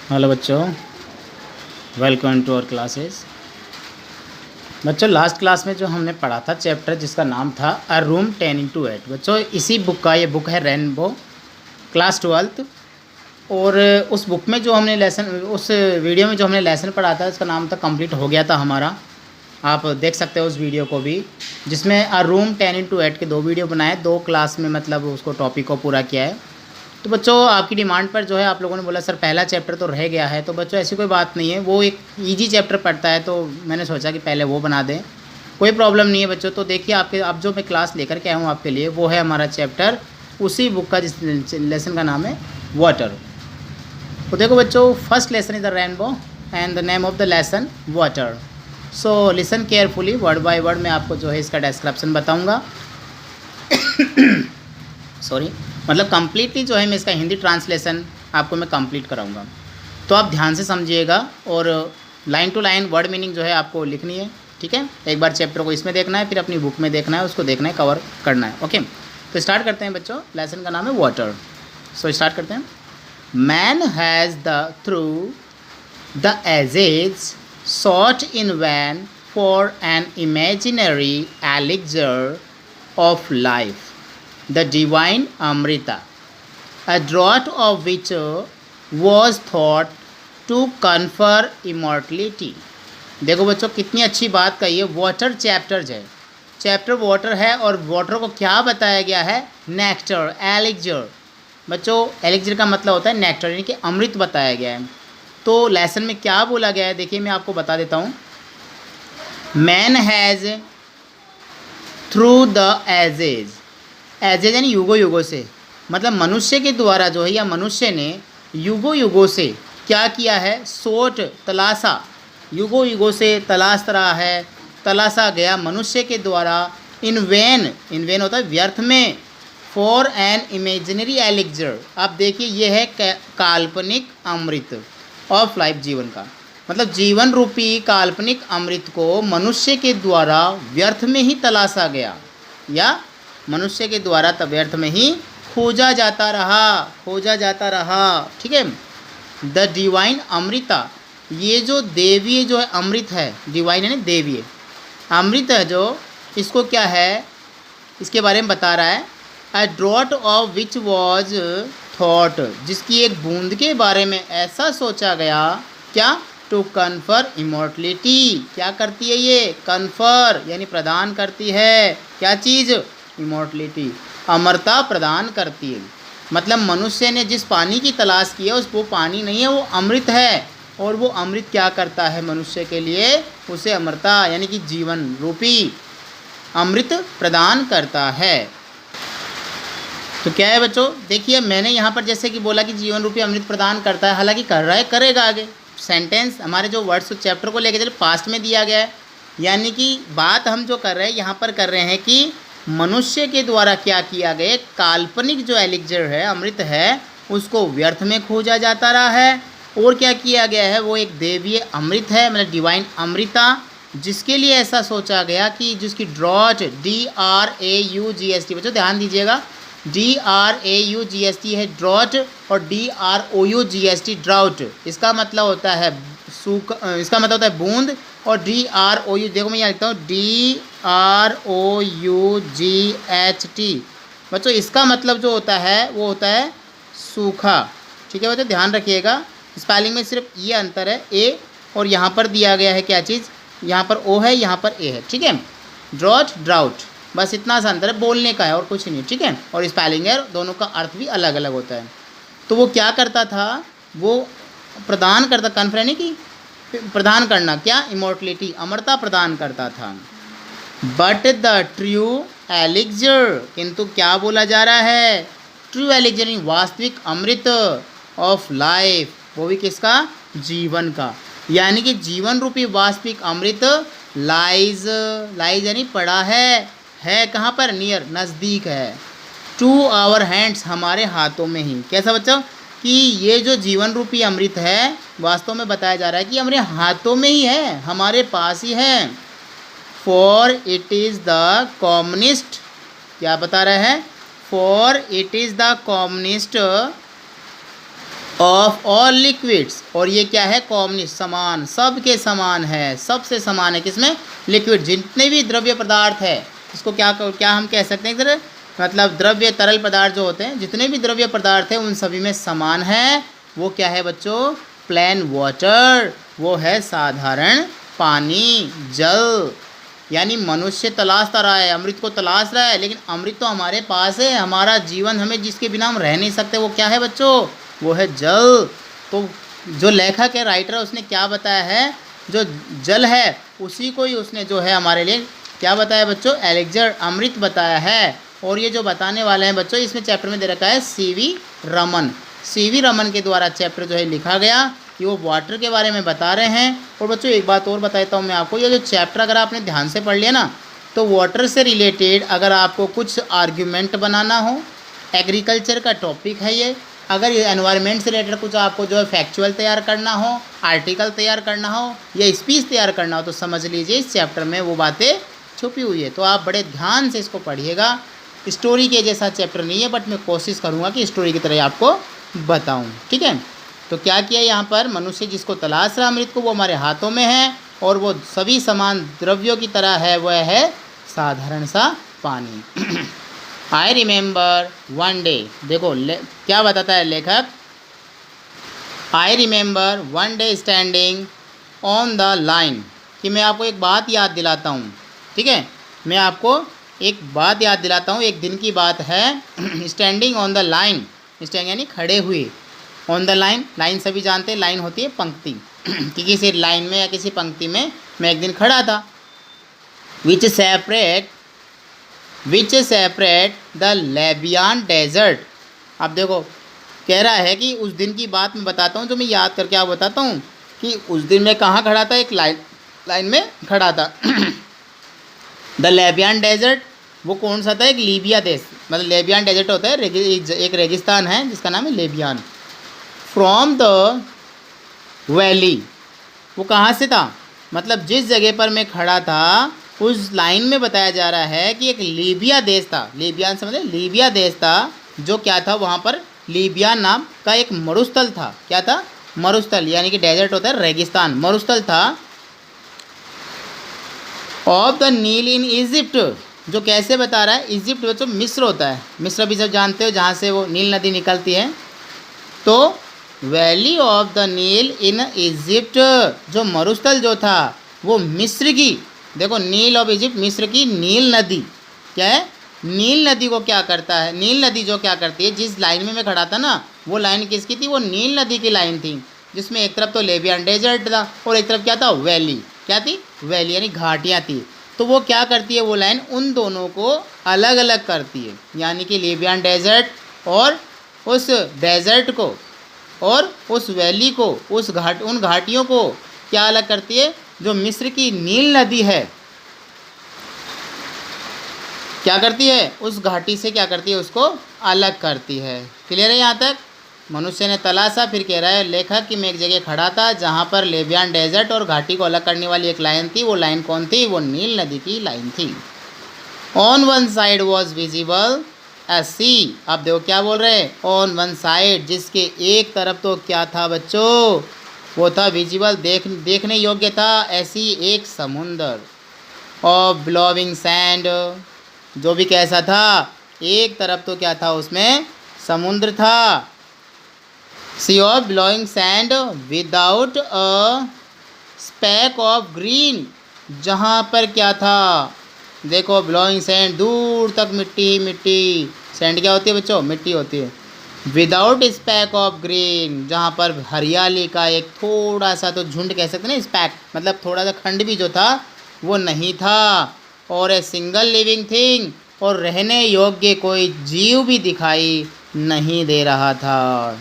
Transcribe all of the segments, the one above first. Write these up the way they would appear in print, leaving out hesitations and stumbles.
Hello बच्चों, welcome to our classes. बच्चों, last class में जो हमने पढ़ा था चैप्टर जिसका नाम था अ रूम 10x8। बच्चों, इसी बुक का ये बुक है रेनबो, क्लास 12th। और उस बुक में जो हमने लेसन, उस वीडियो में जो हमने लेसन पढ़ा था उसका नाम था कंप्लीट हो गया था हमारा। आप देख सकते हो उस वीडियो को भी, जिसमें अ रूम 10x8 के 2 वीडियो बनाए, 2 क्लास में मतलब उसको टॉपिक को पूरा किया है। तो बच्चों, आपकी डिमांड पर जो है आप लोगों ने बोला सर पहला चैप्टर तो रह गया है। तो बच्चों, ऐसी कोई बात नहीं है, वो एक इजी चैप्टर पड़ता है, तो मैंने सोचा कि पहले वो बना दें। कोई प्रॉब्लम नहीं है बच्चों। तो देखिए, आपके अब जो मैं क्लास लेकर के आया हूँ आपके लिए, वो है हमारा चैप्टर उसी बुक का जिस लेसन का नाम है वाटर। तो देखो बच्चों, first lesson is the rainbow and the name of the lesson water. So listen carefully, word by word मैं आपको जो है इसका डिस्क्रिप्शन बताऊँगा। सॉरी, मतलब कंप्लीटली जो है मैं इसका हिंदी ट्रांसलेशन आपको मैं कंप्लीट कराऊंगा। तो आप ध्यान से समझिएगा और line to line word meaning जो है आपको लिखनी है, ठीक है। एक बार चैप्टर को इसमें देखना है, फिर अपनी बुक में देखना है, उसको देखना है, कवर करना है। ओके, तो स्टार्ट करते हैं बच्चों। लेसन का नाम है वाटर। सो स्टार्ट करते हैं। Man has the through the edges sought in vain for an imaginary elixir of life, the divine Amrita, a draught of which was thought to confer immortality। देखो बच्चों, कितनी अच्छी बात कही है। वाटर चैप्टर है, चैप्टर वाटर है, और वाटर को क्या बताया गया है? Nectar, elixir. बच्चों, एलिक्जर का मतलब होता है नेक्टर, यानी कि अमृत बताया गया है। तो लेसन में क्या बोला गया है, देखिए मैं आपको बता देता हूँ। Man has through the edges, edges यानी युगों युगों से, मतलब मनुष्य के द्वारा जो है, या मनुष्य ने युगों युगों से क्या किया है? सोट, तलाशा, युगों युगों से तलाश रहा है, तलाशा गया मनुष्य के द्वारा। इन वेन, इन वेन होता है व्यर्थ में। फॉर एन इमेजिनरी एलिक्जर, आप देखिए ये है काल्पनिक अमृत ऑफ लाइफ, जीवन का मतलब जीवन रूपी काल्पनिक अमृत को मनुष्य के द्वारा व्यर्थ में ही तलाशा गया, या मनुष्य के द्वारा तब व्यर्थ में ही खोजा जाता रहा, खोजा जाता रहा, ठीक है। द डिवाइन अमृता, ये जो देवीय जो है अमृत है, डिवाइन है ना, देवीय अमृत है जो, इसको क्या है, इसके बारे में बता रहा है। A drought of which was thought, जिसकी एक बूंद के बारे में ऐसा सोचा गया, क्या? टू कन्फर इमॉर्टलिटी, क्या करती है ये? कन्फर यानी प्रदान करती है, क्या चीज़? इमॉर्टलिटी, अमरता प्रदान करती है। मतलब मनुष्य ने जिस पानी की तलाश की है, उस वो पानी नहीं है, वो अमृत है। और वो अमृत क्या करता है मनुष्य के लिए? उसे अमरता यानी कि जीवन रूपी अमृत प्रदान करता है। तो क्या है बच्चों, देखिए मैंने यहाँ पर जैसे कि बोला कि जीवन रूपी अमृत प्रदान करता है, हालांकि कर रहा है, करेगा आगे। सेंटेंस हमारे जो वर्ड्स चैप्टर को लेकर चले पास्ट में दिया गया है, यानी कि बात हम जो कर रहे हैं यहाँ पर कर रहे हैं कि मनुष्य के द्वारा क्या किया गया, काल्पनिक जो एलिक्जर है, अमृत है, उसको व्यर्थ में खोजा जाता रहा है। और क्या किया गया है? वो एक देवीय अमृत है, मतलब डिवाइन अमृता, जिसके लिए ऐसा सोचा गया कि जिसकी ड्रॉट, DRAUGST, बच्चों ध्यान दीजिएगा, DRAUGST है ड्रॉट, और DROUGST ड्राउट, इसका मतलब होता है सूख, इसका मतलब होता है बूंद। और DROU, देखो मैं यहाँ लिखता हूँ DROUGHT, बच्चों इसका मतलब जो होता है वो होता है सूखा, ठीक है बच्चों, ध्यान रखिएगा। स्पेलिंग में सिर्फ ये अंतर है, ए, और यहाँ पर दिया गया है क्या चीज़, यहाँ पर ओ है, यहाँ पर ए है, ठीक है। ड्रॉट, ड्राउट, बस इतना सा अंतर है, बोलने का है और कुछ नहीं, ठीक है। और स्पेलिंग है, दोनों का अर्थ भी अलग अलग होता है। तो वो क्या करता था? वो प्रदान करता, कन्फर यानी कि प्रदान करना, क्या? इमॉर्टलिटी, अमरता प्रदान करता था। बट द ट्रू एलिक्जर, किंतु क्या बोला जा रहा है? ट्रू एलिक्जर, वास्तविक अमृत ऑफ लाइफ, वो भी किसका? जीवन का, यानी कि जीवन रूपी वास्तविक अमृत लाइज, लाइज यानी पड़ा है कहाँ पर? नियर, नज़दीक है। टू आवर हैंड्स, हमारे हाथों में ही। कैसा बच्चों कि ये जो जीवन रूपी अमृत है, वास्तव में बताया जा रहा है कि हमारे हाथों में ही है, हमारे पास ही है। For it is the communist, क्या बता रहा है? For it is the communist of all liquids, और ये क्या है, कॉमन, समान, सबके समान है, सबसे समान है किसमें, लिक्विड, जितने भी द्रव्य पदार्थ है, इसको क्या हम कह सकते हैं इधर, मतलब द्रव्य तरल पदार्थ जो होते हैं, जितने भी द्रव्य पदार्थ हैं उन सभी में समान है। वो क्या है बच्चों, प्लेन वाटर, वो है साधारण पानी, जल। यानी मनुष्य तलाश रहा है, अमृत को तलाश रहा है, लेकिन अमृत तो हमारे पास है, हमारा जीवन, हमें जिसके बिना हम रह नहीं सकते, वो क्या है बच्चों, वो है जल। तो जो लेखक है, राइटर है, उसने क्या बताया है, जो जल है उसी को ही उसने जो है हमारे लिए क्या बताया बच्चों, एलिक्जर, अमृत बताया है। और ये जो बताने वाले हैं बच्चों, इसमें चैप्टर में दे रखा है सीवी रमन। सीवी रमन के द्वारा चैप्टर जो है लिखा गया, कि वो वाटर के बारे में बता रहे हैं। और बच्चों एक बात और बताता हूँ मैं आपको, ये जो चैप्टर अगर आपने ध्यान से पढ़ लिया ना, तो वाटर से रिलेटेड अगर आपको कुछ आर्ग्यूमेंट बनाना हो, एग्रीकल्चर का टॉपिक है ये, अगर ये एनवायरनमेंट से रिलेटेड कुछ आपको जो है फैक्चुअल तैयार करना हो, आर्टिकल तैयार करना हो, या स्पीच तैयार करना हो, तो समझ लीजिए इस चैप्टर में वो बातें छुपी हुई है। तो आप बड़े ध्यान से इसको पढ़िएगा। स्टोरी के जैसा चैप्टर नहीं है, बट मैं कोशिश करूँगा कि स्टोरी की तरह आपको बताऊँ, ठीक है। तो क्या किया यहाँ पर, मनुष्य जिसको तलाश रहा अमृत को, वो हमारे हाथों में है, और वो सभी समान द्रव्यों की तरह है, वह है साधारण सा पानी। आई रिमेंबर वन डे, देखो क्या बताता है लेखक, I remember one day standing on the line, कि मैं आपको एक बात याद दिलाता हूँ, ठीक है, मैं आपको एक बात याद दिलाता हूँ, एक दिन की बात है। Standing on the line, stand यानी खड़े हुए, ऑन द लाइन, लाइन सभी जानते हैं, लाइन होती है पंक्ति, कि किसी लाइन में या किसी पंक्ति में मैं एक दिन खड़ा था। Which separate the Libyan desert. अब देखो कह रहा है कि उस दिन की बात मैं बताता हूँ, जो मैं याद करके आप बताता हूँ, कि उस दिन मैं कहाँ खड़ा था, एक लाइन में खड़ा था। द लेबियान डेजर्ट, वो कौन सा था, एक लीबिया देश, मतलब लेबियान डेजर्ट होता है, एक रेगिस्तान है जिसका नाम है लेबियान। फ्रॉम द वैली, वो कहाँ से था, मतलब जिस जगह पर मैं खड़ा था उस लाइन में बताया जा रहा है कि एक लीबिया देश था, लीबियान से मतलब लीबिया देश था, जो क्या था, वहाँ पर लीबिया नाम का एक मरुस्थल था। क्या था, मरुस्थल, यानी कि डेजर्ट होता है रेगिस्तान, मरुस्थल था। Of the Nile in Egypt, जो कैसे बता रहा है, इजिप्ट बच्चों मिस्र होता है, मिस्र भी सब जानते हो, जहाँ से वो नील नदी निकलती है। तो valley of the Nile in Egypt, जो मरुस्थल जो था वो मिस्र की, देखो नील ऑफ इजिप्ट, मिस्र की नील नदी, क्या है, नील नदी को क्या करता है, नील नदी जो क्या करती है, जिस लाइन में मैं खड़ा था ना, वो लाइन किसकी थी, वो नील नदी की लाइन थी, जिसमें एक तरफ तो लेबियान डेजर्ट था और एक तरफ क्या था, वैली, क्या थी, वैली यानी घाटियाँ थी। तो वो क्या करती है, वो लाइन उन दोनों को अलग अलग करती है, यानी कि लेबियान डेजर्ट और उस डेजर्ट को और उस वैली को, उन घाटियों को क्या अलग करती है, जो मिस्र की नील नदी है क्या करती है, उस घाटी से क्या करती है, उसको अलग करती है। क्लियर है यहाँ तक। मनुष्य ने तलाशा, फिर कह रहा है लेखक कि मैं एक जगह खड़ा था जहाँ पर लेबियान डेजर्ट और घाटी को अलग करने वाली एक लाइन थी, वो लाइन कौन थी, वो नील नदी की लाइन थी। On one side was visible a sea, आप देखो क्या बोल रहे हैं, ऑन वन साइड, जिसके एक तरफ तो क्या था बच्चों, वो था विजिबल, देखने योग्य था, ऐसी एक समुंदर। और ब्लोविंग सैंड, जो भी कैसा था, एक तरफ तो क्या था, उसमें समुद्र था। Sea of blowing sand without a speck of green, जहाँ पर क्या था, देखो ब्लोइंग सैंड, दूर तक मिट्टी ही मिट्टी, सैंड क्या होती है बच्चों, मिट्टी होती है। विदाउट स्पैक ऑफ ग्रीन, जहाँ पर हरियाली का एक थोड़ा सा तो झुंड कह सकते हैं ना, स्पैक मतलब थोड़ा सा खंड भी जो था वो नहीं था। और ए सिंगल लिविंग थिंग, और रहने योग्य कोई जीव भी दिखाई नहीं दे रहा था।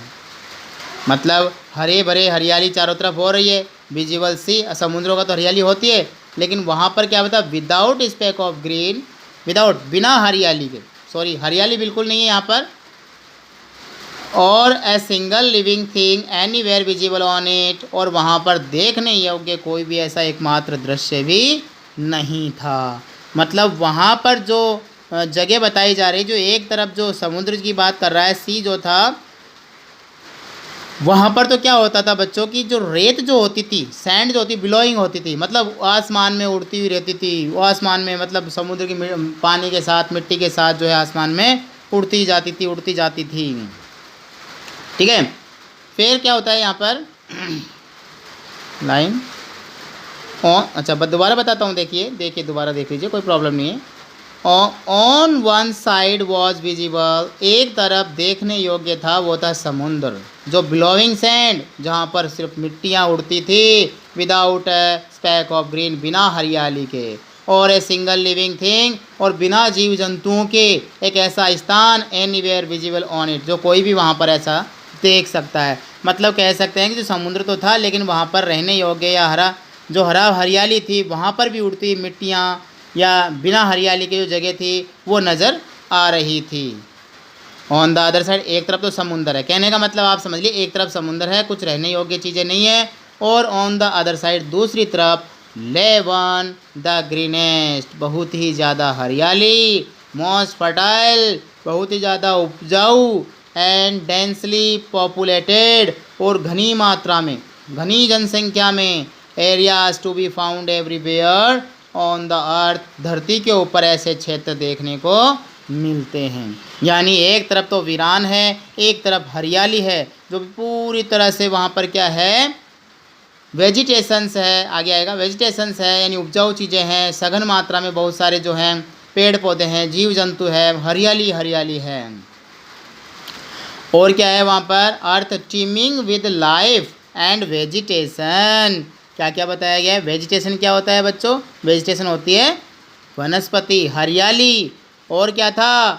मतलब हरे भरे हरियाली चारों तरफ हो रही है, विजिबल सी, समुद्रों का तो हरियाली होती है, लेकिन वहाँ पर क्या बता, without SPAC of green, without, बिना हरियाली के, सॉरी हरियाली बिल्कुल नहीं है यहाँ पर, और a single living thing anywhere visible on it, और वहाँ पर देखने योग्य कोई भी ऐसा एकमात्र दृश्य भी नहीं था। मतलब वहाँ पर जो जगह बताई जा रही, जो एक तरफ जो समुद्र की बात कर रहा है, सी जो था, वहाँ पर तो क्या होता था बच्चों की, जो रेत जो होती थी, सैंड जो होती, ब्लोइंग होती थी, मतलब आसमान में उड़ती हुई रहती थी, वो आसमान में मतलब समुद्र की पानी के साथ, मिट्टी के साथ जो है आसमान में उड़ती जाती थी, उड़ती जाती थी। ठीक है, फिर क्या होता है यहाँ पर लाइन अच्छा दोबारा बताता हूँ, देखिए देखिए दोबारा देख लीजिए, कोई प्रॉब्लम नहीं है। On one side was visible, एक तरफ देखने योग्य था, वो था समुद्र, जो ब्लोइंग सैंड, जहाँ पर सिर्फ मिट्टियाँ उड़ती थी, without A SPAC of green, बिना हरियाली के, और ए सिंगल लिविंग थिंग, और बिना जीव जंतुओं के एक ऐसा स्थान, एनीवेयर विजिबल ऑन इट, जो कोई भी वहाँ पर ऐसा देख सकता है। मतलब कह सकते हैं कि जो समुद्र तो था, लेकिन वहाँ पर रहने योग्य या हरा हरियाली थी, वहाँ पर भी उड़ती मिट्टियाँ या बिना हरियाली की जो जगह थी वो नज़र आ रही थी। ऑन द अदर साइड, एक तरफ तो समुंदर है, कहने का मतलब आप समझ लिए, एक तरफ समुंदर है, कुछ रहने योग्य चीज़ें नहीं है, और ऑन द अदर साइड दूसरी तरफ लेवन द ग्रीनेस्ट, बहुत ही ज़्यादा हरियाली, मोस्ट फर्टाइल, बहुत ही ज़्यादा उपजाऊ, एंड डेंसली पॉपुलेटेड, और घनी मात्रा में, घनी जनसंख्या में, areas to be found everywhere on the earth, धरती के ऊपर ऐसे क्षेत्र देखने को मिलते हैं। यानी एक तरफ तो वीरान है, एक तरफ हरियाली है, जो पूरी तरह से वहाँ पर क्या है, वेजिटेशंस है, आगे आएगा, वेजिटेशंस है, यानी उपजाऊ चीज़ें हैं, सघन मात्रा में बहुत सारे जो हैं पेड़ पौधे हैं, जीव जंतु है, हरियाली हरियाली है। और क्या है वहाँ पर, earth teeming with life and vegetation, क्या क्या बताया गया है। वेजिटेशन क्या होता है बच्चों, वेजिटेशन होती है वनस्पति, हरियाली, और क्या था,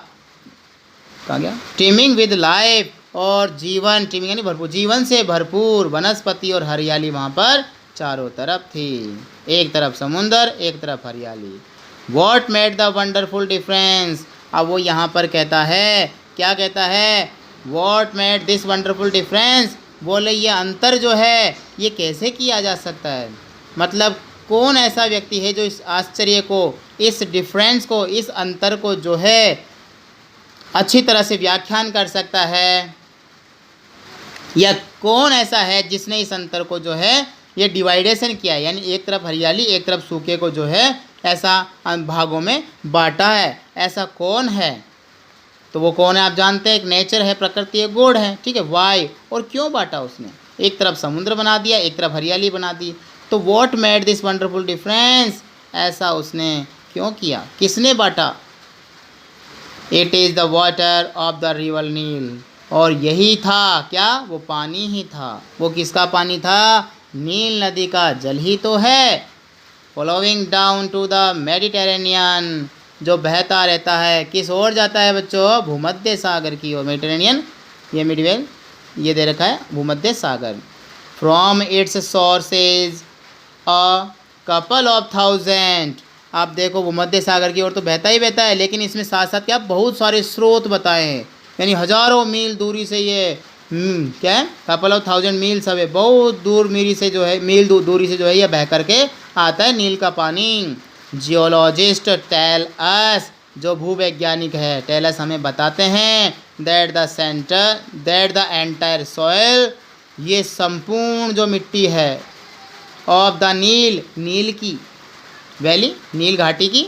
कहाँ गया, टीमिंग विद लाइफ, और जीवन, टीमिंग यानी भरपूर, जीवन से भरपूर वनस्पति और हरियाली वहाँ पर चारों तरफ थी, एक तरफ समुंदर, एक तरफ हरियाली। What made the wonderful difference, अब वो यहाँ पर कहता है, क्या कहता है, what made this wonderful difference, बोले ये अंतर जो है ये कैसे किया जा सकता है, मतलब कौन ऐसा व्यक्ति है जो इस आश्चर्य को, इस डिफरेंस को, इस अंतर को जो है अच्छी तरह से व्याख्यान कर सकता है, या कौन ऐसा है जिसने इस अंतर को जो है ये डिवाइडेशन किया है, यानी एक तरफ हरियाली एक तरफ सूखे को जो है ऐसा भागों में बांटा है, ऐसा कौन है। तो वो कौन है आप जानते हैं, एक नेचर है, प्रकृति है, गॉड है, ठीक है। वाई, और क्यों बांटा उसने, एक तरफ समुद्र बना दिया, एक तरफ हरियाली बना दी, तो what made this wonderful difference, ऐसा उसने क्यों किया, किसने बांटा। It is the water of the river Nile, और यही था क्या, वो पानी ही था, वो किसका पानी था, नील नदी का जल ही तो है। Following down to the Mediterranean, जो बहता रहता है, किस ओर जाता है बच्चों, भूमध्य सागर की ओर, मेडिटेरेनियन, ये मिडवेल ये दे रखा है, भूमध्य सागर। From its sources a couple of thousand, आप देखो भूमध्य सागर की ओर तो बहता ही बहता है, लेकिन इसमें साथ साथ क्या बहुत सारे स्रोत बताए हैं, यानी हज़ारों मील दूरी से ये क्या है, कपल ऑफ थाउजेंड मील, सब है बहुत दूर मीरी से जो है, मील दूरी से जो है यह बह करके आता है नील का पानी। जियोलॉजिस्ट टेल अस, जो भूवैज्ञानिक है, टेलस हमें बताते हैं, दैट द एंटायर सॉइल, ये संपूर्ण जो मिट्टी है, ऑफ द नील, नील की वैली, नील घाटी की,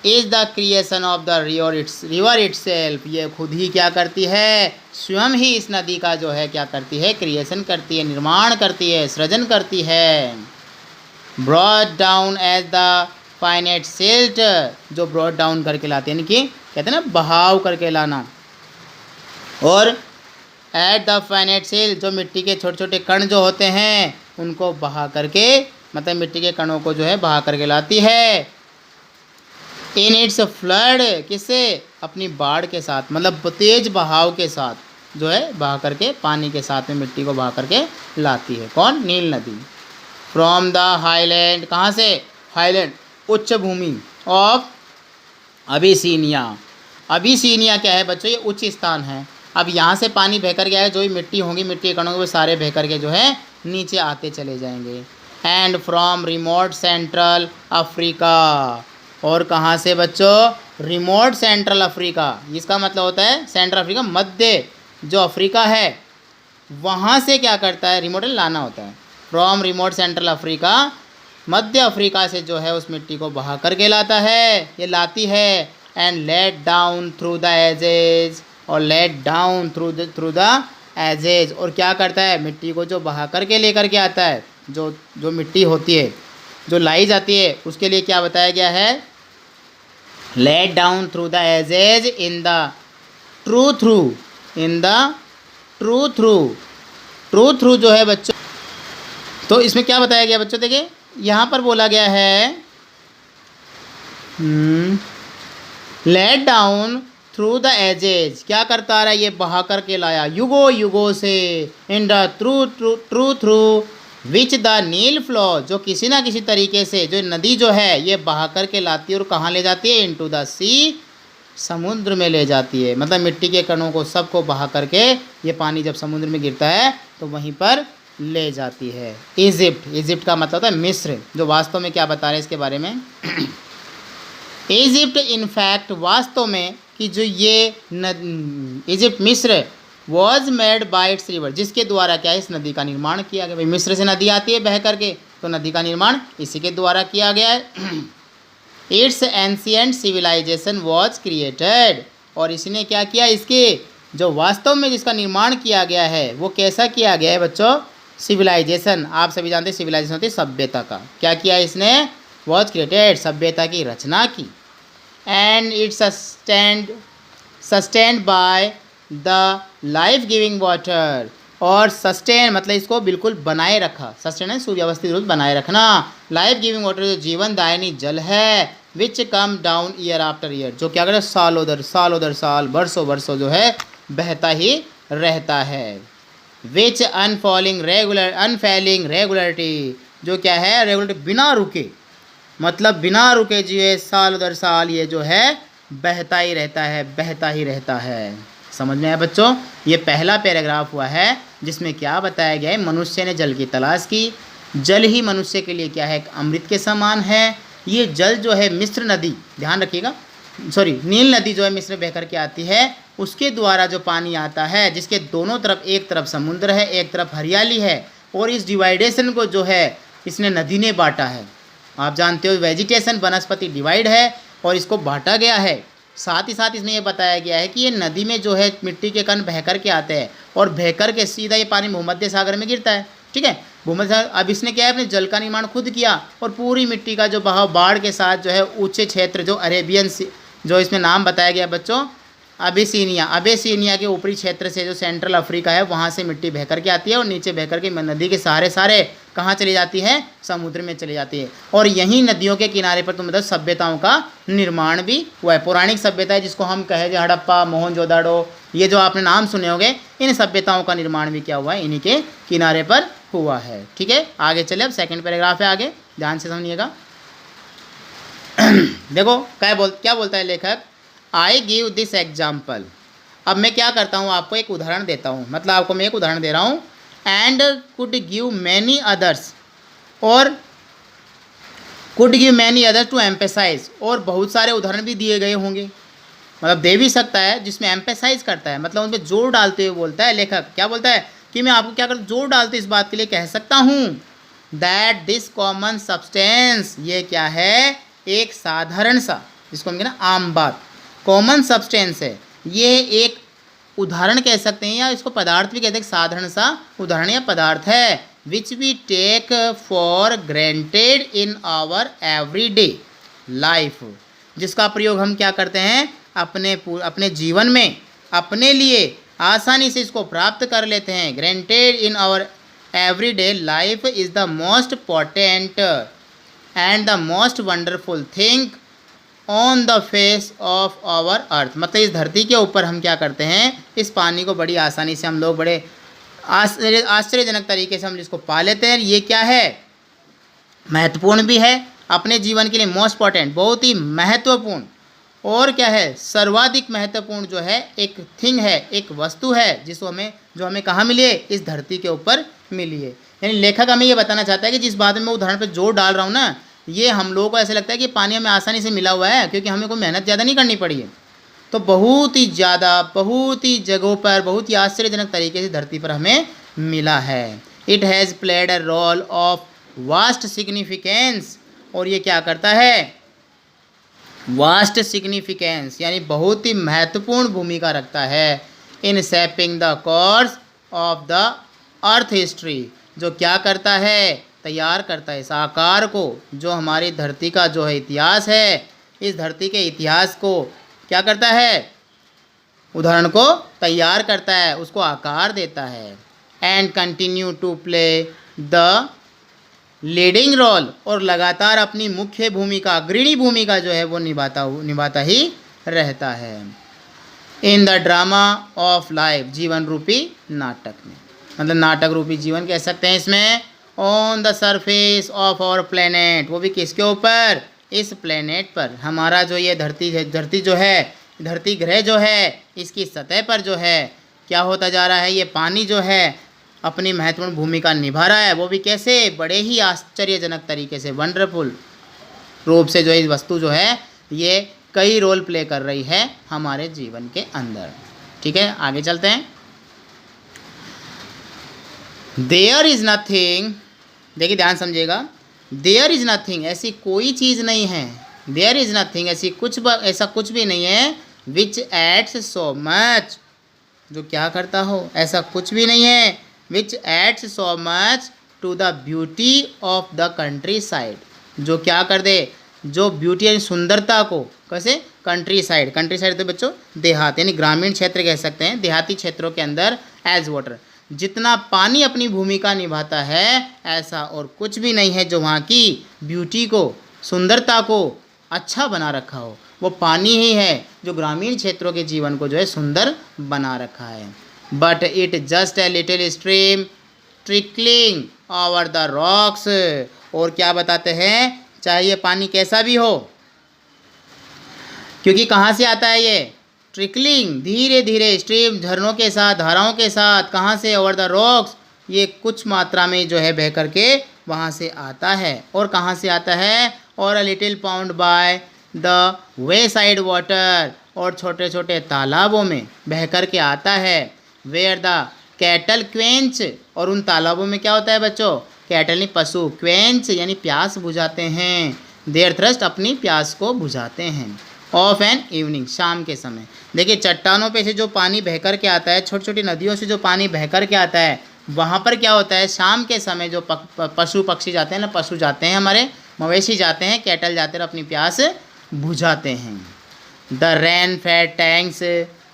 is the creation of the river itself, ये खुद ही क्या करती है, स्वयं ही इस नदी का जो है क्या करती है, क्रिएशन करती है, निर्माण करती है, सृजन करती है। Brought down as the finest silt, जो ब्रॉड डाउन करके लाते हैं, यानी कि कहते हैं ना बहाव करके लाना, और एट द फाइनेट सिल्ट, जो मिट्टी के छोटे छोटे कण जो होते हैं उनको बहा करके, मतलब मिट्टी के कणों को जो है बहा करके लाती है। इन इट्स फ्लड, किससे, अपनी बाढ़ के साथ, मतलब तेज बहाव के साथ जो है बहा करके, पानी के साथ में मिट्टी को बहा करके लाती है, कौन, नील नदी। फ्रॉम द हाईलैंड, कहाँ से, हाईलैंड उच्च भूमि ऑफ अबिसीनिया, अबिसीनिया क्या है बच्चों, ये उच्च स्थान है। अब यहाँ से पानी बह कर गया है, जो भी मिट्टी होंगी, मिट्टी के कण होंगे, वो सारे बह कर के जो है नीचे आते चले जाएंगे। And from remote central Africa, और कहाँ से बच्चों, रिमोट सेंट्रल अफ्रीका, इसका मतलब होता है सेंट्रल अफ्रीका, मध्य जो अफ्रीका है, वहाँ से क्या करता है, रिमोट लाना होता है, from remote central Africa, Madhya Africa से जो है उस मिट्टी को बहा करके लाता है, ये लाती है, and let down through the ages, और let down through the ages, और क्या करता है, मिट्टी को जो बहा करके लेकर के आता है, जो मिट्टी होती है जो लाई जाती है उसके लिए क्या बताया गया है, laid down through the ages in the trough through, in the trough through जो है बच्चों, तो इसमें क्या बताया गया बच्चों, देखिए यहाँ पर बोला गया है laid down through the ages, क्या करता रहा, ये बहा करके लाया युगो से, in the trough through which the Nile flow, जो किसी ना किसी तरीके से जो नदी जो है ये बहा करके लाती है और कहाँ ले जाती है, इनटू द सी, समुद्र में ले जाती है, मतलब मिट्टी के कणों को सबको बहा करके ये पानी जब समुद्र में गिरता है तो वहीं पर ले जाती है। इजिप्ट का मतलब होता है मिस्र, जो वास्तव में क्या बता रहे हैं इसके बारे में इजिप्ट इनफैक्ट वास्तव में कि जो ये इजिप्ट मिस्र was made by it's river, जिसके द्वारा क्या है इस नदी का निर्माण किया गया, भाई मिस्र से नदी आती है बह करके, तो नदी का निर्माण इसी के द्वारा किया गया है। Its ancient civilisation was created, और इसने क्या किया, इसके जो वास्तव में जिसका निर्माण किया गया है वो कैसा किया गया है बच्चों, सिविलाइजेशन, आप सभी जानते हैं सिविलाइजेशन होती है सभ्यता का, क्या किया इसने, वॉज क्रिएटेड, सभ्यता की रचना की, and it's sustained by the life giving water, और सस्टेन मतलब इसको बिल्कुल बनाए रखा, सस्टेन है सुव्यवस्थित रूप बनाए रखना, लाइफ गिविंग वाटर जो जीवन दायनी जल है, which come down year after year, जो क्या करे साल दर साल वर्षों जो है बहता ही रहता है, विच अनफेलिंग रेगुलरिटी, जो क्या है रेगुलरिटी बिना रुके, मतलब बिना रुके जो है साल दर साल ये जो है बहता ही रहता है। समझ में आया बच्चों, ये पहला पैराग्राफ हुआ है जिसमें क्या बताया गया है, मनुष्य ने जल की तलाश की, जल ही मनुष्य के लिए क्या है, अमृत के समान है, ये जल जो है मिस्र नदी, ध्यान रखिएगा, नील नदी जो है मिस्र बह कर के आती है, उसके द्वारा जो पानी आता है, जिसके दोनों तरफ, एक तरफ समुद्र है एक तरफ हरियाली है, और इस डिवाइडेशन को जो है इसने नदी ने बांटा है, आप जानते हो वेजिटेशन वनस्पति डिवाइड है और इसको बांटा गया है, साथ ही साथ इसमें यह बताया गया है कि ये नदी में जो है मिट्टी के कण बह कर के आते हैं और बह कर के सीधा ये पानी भूमध्य सागर में गिरता है, ठीक है, भूमध्य सागर। अब इसने क्या है, अपने जल का निर्माण खुद किया और पूरी मिट्टी का जो बहाव बाढ़ के साथ जो है ऊंचे क्षेत्र, जो अरेबियन जो इसमें नाम बताया गया बच्चों अबेसिनिया के ऊपरी क्षेत्र से जो सेंट्रल अफ्रीका है वहाँ से मिट्टी बह कर के आती है और नीचे बह कर के नदी के सारे कहाँ चली जाती है, समुद्र में चली जाती है, और यहीं नदियों के किनारे पर तो मतलब सभ्यताओं का निर्माण भी हुआ है। पौराणिक सभ्यता है जिसको हम कहे जो हड़प्पा, मोहनजोदाड़ो, ये जो आपने नाम सुने होंगे, इन सभ्यताओं का निर्माण भी क्या हुआ है, इन्हीं के किनारे पर हुआ है। ठीक है, आगे चले, अब सेकेंड पैराग्राफ है, आगे ध्यान से समझिएगा। देखो क्या बोलता है लेखक, आई गिव दिस एग्जाम्पल। अब मैं क्या करता हूँ, आपको एक उदाहरण देता हूँ, मतलब आपको मैं एक उदाहरण दे रहा हूँ, and could give many others, और could give many others to emphasise, और बहुत सारे उदाहरण भी दिए गए होंगे, मतलब दे भी सकता है जिसमें एम्पेसाइज करता है, मतलब उन पर जोर डालते हुए बोलता है लेखक, क्या बोलता है कि मैं आपको क्या कर जोर डालते इस बात के लिए कह सकता हूँ, दैट दिस कॉमन सब्सटेंस, ये क्या है, एक साधारण सा, जिसको हम कहते हैं आम बात, कॉमन सब्सटेंस है, ये एक उदाहरण कह सकते हैं या इसको पदार्थ भी कहते हैं, साधारण सा उदाहरण या पदार्थ है, which we take for granted in our everyday life, जिसका प्रयोग हम क्या करते हैं अपने जीवन में अपने लिए आसानी से इसको प्राप्त कर लेते हैं। Granted in our everyday life is the most potent and the most wonderful thing on the face of our earth, मतलब इस धरती के ऊपर हम क्या करते हैं, इस पानी को बड़ी आसानी से हम लोग बड़े आश्चर्यजनक तरीके से हम इसको पा लेते हैं। ये क्या है, महत्वपूर्ण भी है अपने जीवन के लिए, मोस्ट इम्पॉर्टेंट, बहुत ही महत्वपूर्ण, और क्या है, सर्वाधिक महत्वपूर्ण जो है एक थिंग है, एक वस्तु है, जो हमें कहाँ मिली है, इस धरती के ऊपर मिली है। यानी लेखक हमें ये बताना चाहता है कि जिस बात में मैं उदाहरण पर जोर डाल रहा हूँ ना, ये हम लोगों को ऐसे लगता है कि पानी हमें आसानी से मिला हुआ है, क्योंकि हमें कोई मेहनत ज़्यादा नहीं करनी पड़ी है, तो बहुत ही जगहों पर बहुत ही आश्चर्यजनक तरीके से धरती पर हमें मिला है। It has played a role of vast significance, और ये क्या करता है, वास्ट सिग्निफिकेंस यानी बहुत ही महत्वपूर्ण भूमिका रखता है in shaping the course of the earth history, जो क्या करता है, तैयार करता है इस आकार को, जो हमारी धरती का जो है इतिहास है, इस धरती के इतिहास को क्या करता है, उदाहरण को तैयार करता है, उसको आकार देता है। And continue to play the leading role, और लगातार अपनी मुख्य भूमिका, अग्रणी भूमिका जो है वो निभाता ही रहता है in the drama of life, जीवन रूपी नाटक में, मतलब नाटक रूपी जीवन कह सकते हैं इसमें। On the surface of our planet, वो भी किसके ऊपर, इस प्लेनेट पर, हमारा जो ये धरती है, धरती ग्रह जो है, इसकी सतह पर जो है क्या होता जा रहा है, ये पानी जो है अपनी महत्वपूर्ण भूमिका निभा रहा है, वो भी कैसे, बड़े ही आश्चर्यजनक तरीके से, वंडरफुल रूप से जो है वस्तु जो है ये कई रोल प्ले कर रही है हमारे जीवन के अंदर। ठीक है, आगे चलते हैं। देयर इज़ नथिंग, देखिए ध्यान समझिएगा, देयर इज़ नथिंग, ऐसी कोई चीज़ नहीं है, देयर इज़ नथिंग, ऐसा कुछ भी नहीं है, विच एड्स सो मच, जो क्या करता हो, ऐसा कुछ भी नहीं है, which adds so much to the beauty of the countryside, जो क्या कर दे, जो ब्यूटी यानी सुंदरता को, कैसे, कंट्री साइड तो बच्चों देहात यानी ग्रामीण क्षेत्र कह सकते हैं, देहाती क्षेत्रों के अंदर एज वाटर, जितना पानी अपनी भूमिका निभाता है ऐसा और कुछ भी नहीं है जो वहाँ की ब्यूटी को, सुंदरता को अच्छा बना रखा हो, वो पानी ही है जो ग्रामीण क्षेत्रों के जीवन को जो है सुंदर बना रखा है। But it just a little stream trickling over the rocks, और क्या बताते हैं, चाहे ये पानी कैसा भी हो, क्योंकि कहाँ से आता है ये, ट्रिकलिंग, धीरे धीरे, स्ट्रीम, झरनों के साथ, धाराओं के साथ, कहाँ से, ओवर द रॉक्स, ये कुछ मात्रा में जो है बह करके वहाँ से आता है, और कहाँ से आता है, और a little pound by the way side water, और छोटे छोटे तालाबों में बह कर के आता है, वेयर द कैटल क्वेंच, और उन तालाबों में क्या होता है बच्चों, कैटल नहीं पशु, क्वेंच यानी प्यास बुझाते हैं, देयर थ्रस्ट अपनी प्यास को बुझाते हैं, ऑफ एन इवनिंग, शाम के समय। देखिए चट्टानों पे से जो पानी बह कर के आता है, छोटी छोटी नदियों से जो पानी बह कर के आता है, वहाँ पर क्या होता है, शाम के समय जो पशु पक्षी जाते हैं ना, पशु जाते हैं, हमारे मवेशी जाते हैं, कैटल जाते हैं, अपनी प्यास बुझाते हैं। द रेन फेड टैंक्स,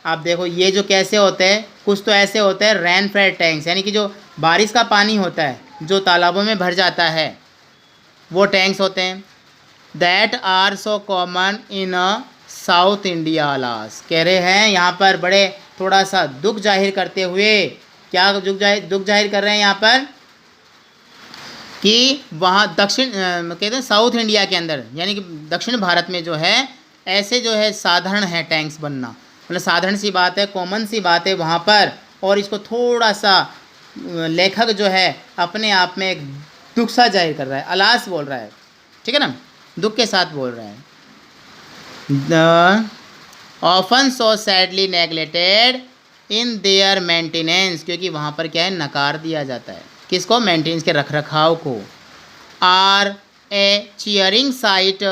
आप देखो ये जो कैसे होते हैं, कुछ तो ऐसे होते हैं रेन फेड टैंक्स, यानी कि जो बारिश का पानी होता है जो तालाबों में भर जाता है, वो टैंक्स होते हैं। That are so common in South India लास, कह रहे हैं यहाँ पर बड़े थोड़ा सा दुख जाहिर करते हुए, क्या दुख जाहिर कर रहे हैं यहाँ पर, कि वहाँ कहते हैं साउथ इंडिया के अंदर, यानी कि दक्षिण भारत में जो है ऐसे जो है साधारण है टैंक्स बनना, मतलब साधारण सी बात है, कॉमन सी बात है वहाँ पर, और इसको थोड़ा सा लेखक जो है अपने आप में एक दुख सा जाहिर कर रहा है, अलास बोल रहा है, ठीक है ना, दुख के साथ बोल रहा है। The often so sadly neglected in their maintenance, क्योंकि वहाँ पर क्या है, नकार दिया जाता है, किसको, मेंटेनेंस के रखरखाव को। Are a cheering sight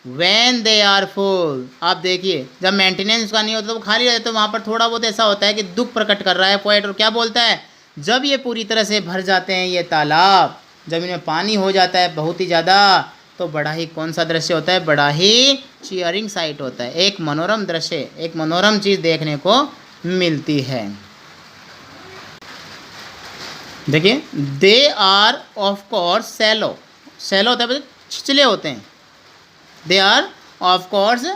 when they are full, आप देखिए जब मेंटेनेंस का नहीं होता तो वो खाली रहता है, तो वहाँ पर थोड़ा बहुत ऐसा होता है कि दुख प्रकट कर रहा है पोएट, और क्या बोलता है, जब ये पूरी तरह से भर जाते हैं ये तालाब, जब इनमें पानी हो जाता है बहुत ही ज़्यादा, तो बड़ा ही कौन सा दृश्य होता है, बड़ा ही चीयरिंग साइट होता है, एक मनोरम दृश्य, एक मनोरम चीज़ देखने को मिलती है। देखिए they are of course shallow, shallow होता है, छिछले होते हैं, they are of course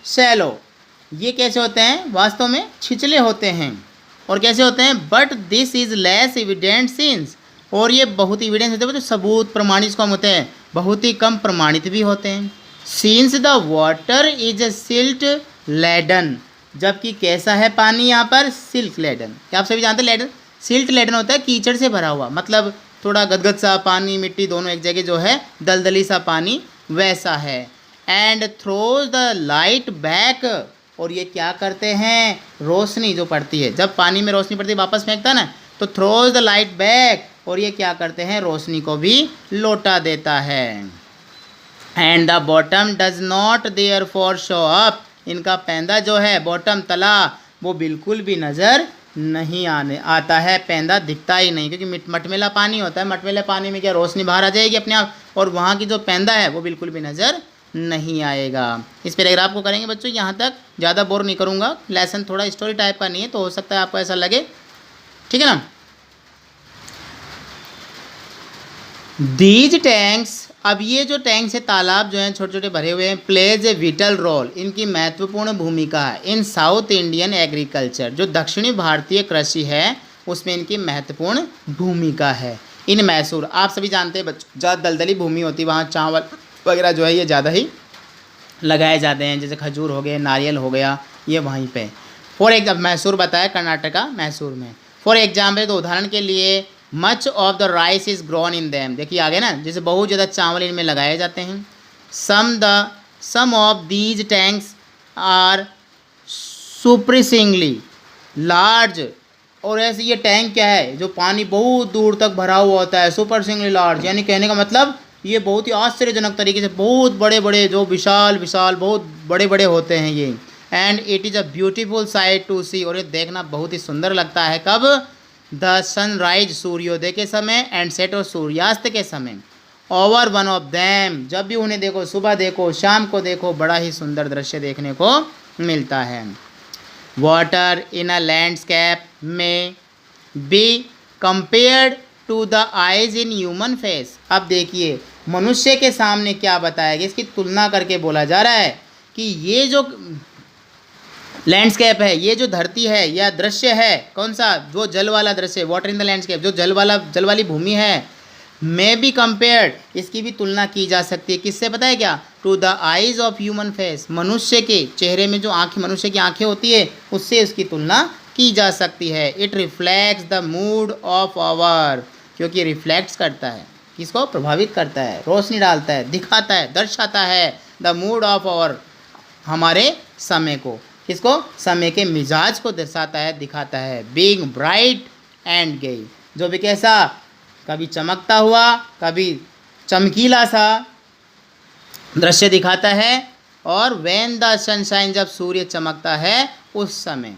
shallow, ये कैसे होते हैं, वास्तव में छिछले होते हैं, और कैसे होते हैं, but this is less evident since, और ये बहुत एविडेंस होते हैं, तो सबूत प्रमाणित कम होते हैं, बहुत ही कम प्रमाणित भी होते हैं। Since the water is silt laden, जबकि कैसा है पानी यहाँ पर, सिल्क लेडन, क्या आप सभी जानते हैं, लेडन, सिल्ट लेडन होता है कीचड़ से भरा हुआ, मतलब थोड़ा गदगद सा पानी, मिट्टी दोनों एक जगह जो है, दलदली सा पानी वैसा है। And throws the light back, और ये क्या करते हैं, रोशनी जो पड़ती है, जब पानी में रोशनी पड़ती है वापस फेंकता है ना, तो थ्रोज द लाइट बैक, और ये क्या करते हैं, रोशनी को भी लौटा देता है। And the bottom does not there for show up, इनका पैंदा जो है, बॉटम तला, वो बिल्कुल भी नज़र नहीं आने आता है, पैंदा दिखता ही नहीं, क्योंकि मटमेला पानी होता है, मटमेले पानी में क्या रोशनी बाहर आ जाएगी अपने आप, और वहाँ की जो पैंदा है वो बिल्कुल भी नज़र नहीं आएगा। इस पैराग्राफ को करेंगे बच्चों, यहाँ तक ज़्यादा बोर नहीं करूँगा, लेसन थोड़ा स्टोरी टाइप का नहीं है, तो हो सकता है आपको ऐसा लगे, ठीक है ना। दीज टैंक्स, अब ये जो टैंक्स है, तालाब जो हैं छोटे छोटे भरे हुए हैं, प्लेज ए विटल रोल, इनकी महत्वपूर्ण भूमिका है इन साउथ इंडियन एग्रीकल्चर, जो दक्षिणी भारतीय कृषि है उसमें इनकी महत्वपूर्ण भूमिका है। इन मैसूर, आप सभी जानते हैं बच्चों, जहाँ दलदली भूमि होती है वहाँ चावल वगैरह जो है ये ज़्यादा ही लगाए जाते हैं, जैसे खजूर हो गए, नारियल हो गया, ये वहीं पे। फॉर एग्जाम्पल मैसूर बताया, कर्नाटका मैसूर में। फॉर एग्जाम्पल, तो उदाहरण के लिए, much of the rice is grown in them, देखिए आगे ना, जैसे बहुत ज़्यादा चावल इनमें लगाए जाते हैं। Some of these tanks are surprisingly large, और ऐसे ये टैंक क्या है, जो पानी बहुत दूर तक भरा हुआ होता है, सुपरसिंगली लार्ज, यानी कहने का मतलब ये बहुत ही आश्चर्यजनक तरीके से बहुत बड़े बड़े, जो विशाल विशाल बहुत बड़े बड़े होते हैं ये। And it is a beautiful sight to see, और ये देखना बहुत ही सुंदर लगता है, कब, द सनराइज, सूर्योदय के समय, एंड सेट, और सूर्यास्त के समय। ओवर वन ऑफ दैम, जब भी उन्हें देखो, सुबह देखो, शाम को देखो, बड़ा ही सुंदर दृश्य देखने को मिलता है। Water in a landscape may be compared to the eyes in human face. अब देखिए मनुष्य के सामने क्या बताया गया, इसकी तुलना करके बोला जा रहा है कि ये जो लैंडस्केप है, ये जो धरती है या दृश्य है, कौन सा, जो जल वाला दृश्य, वाटर इन द लैंडस्केप, जो जल वाली भूमि है, में बी कंपेयर्ड, इसकी भी तुलना की जा सकती है, किससे पता है क्या, to the eyes of human face, मनुष्य के चेहरे में जो आँखें, मनुष्य की आँखें होती है, उससे उसकी तुलना की जा सकती है। It reflects the mood of our, क्योंकि रिफ्लेक्ट्स करता है, किसको, प्रभावित करता है, रोशनी डालता है, दिखाता है, दर्शाता है, द मूड ऑफ आवर, हमारे समय को, किसको, समय के मिजाज को दर्शाता है, दिखाता है। बीइंग ब्राइट एंड गे, जो भी कैसा, कभी चमकता हुआ, कभी चमकीला सा दृश्य दिखाता है। और व्हेन द सनशाइन, जब सूर्य चमकता है उस समय।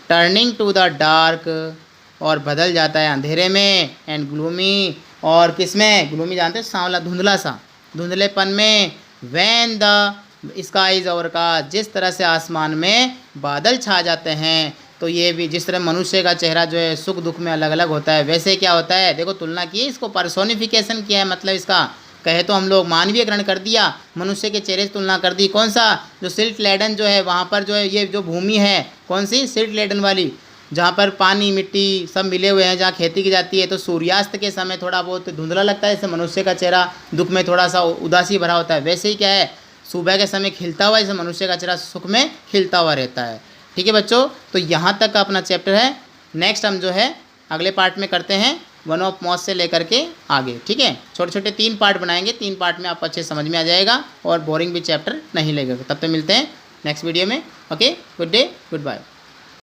टर्निंग टू द डार्क, और बदल जाता है अंधेरे में। एंड ग्लूमी, और किस में, ग्लूमी जानते हैं, सांवला, धुंधला सा, धुंधलेपन में। When the sky is overcast, जिस तरह से आसमान में बादल छा जाते हैं, तो ये भी जिस तरह मनुष्य का चेहरा जो है सुख दुख में अलग अलग होता है, वैसे क्या होता है, देखो तुलना की, इसको पर्सोनिफिकेशन किया है, मतलब इसका कहे तो हम लोग मानवीयकरण कर दिया, मनुष्य के चेहरे से तुलना कर दी। कौन सा, जो सिल्ट लेडन जो है वहाँ पर जो है, ये जो भूमि है कौन सी, सिल्ट लेडन वाली, जहाँ पर पानी मिट्टी सब मिले हुए हैं, जहाँ खेती की जाती है, तो सूर्यास्त के समय थोड़ा बहुत धुंधला लगता है, जैसे मनुष्य का चेहरा दुख में थोड़ा सा उदासी भरा होता है, वैसे ही क्या है, सुबह के समय खिलता हुआ, जैसे मनुष्य का चेहरा सुख में खिलता हुआ रहता है। ठीक है बच्चों, तो यहाँ तक का अपना चैप्टर है। नेक्स्ट हम जो है अगले पार्ट में करते हैं वन ऑफ मॉस से लेकर के आगे। ठीक है, छोटे छोटे 3 पार्ट बनाएंगे, 3 पार्ट में आपको अच्छे समझ में आ जाएगा और बोरिंग भी चैप्टर नहीं लगेगा। तब तक मिलते हैं नेक्स्ट वीडियो में। Okay, good day, good bye.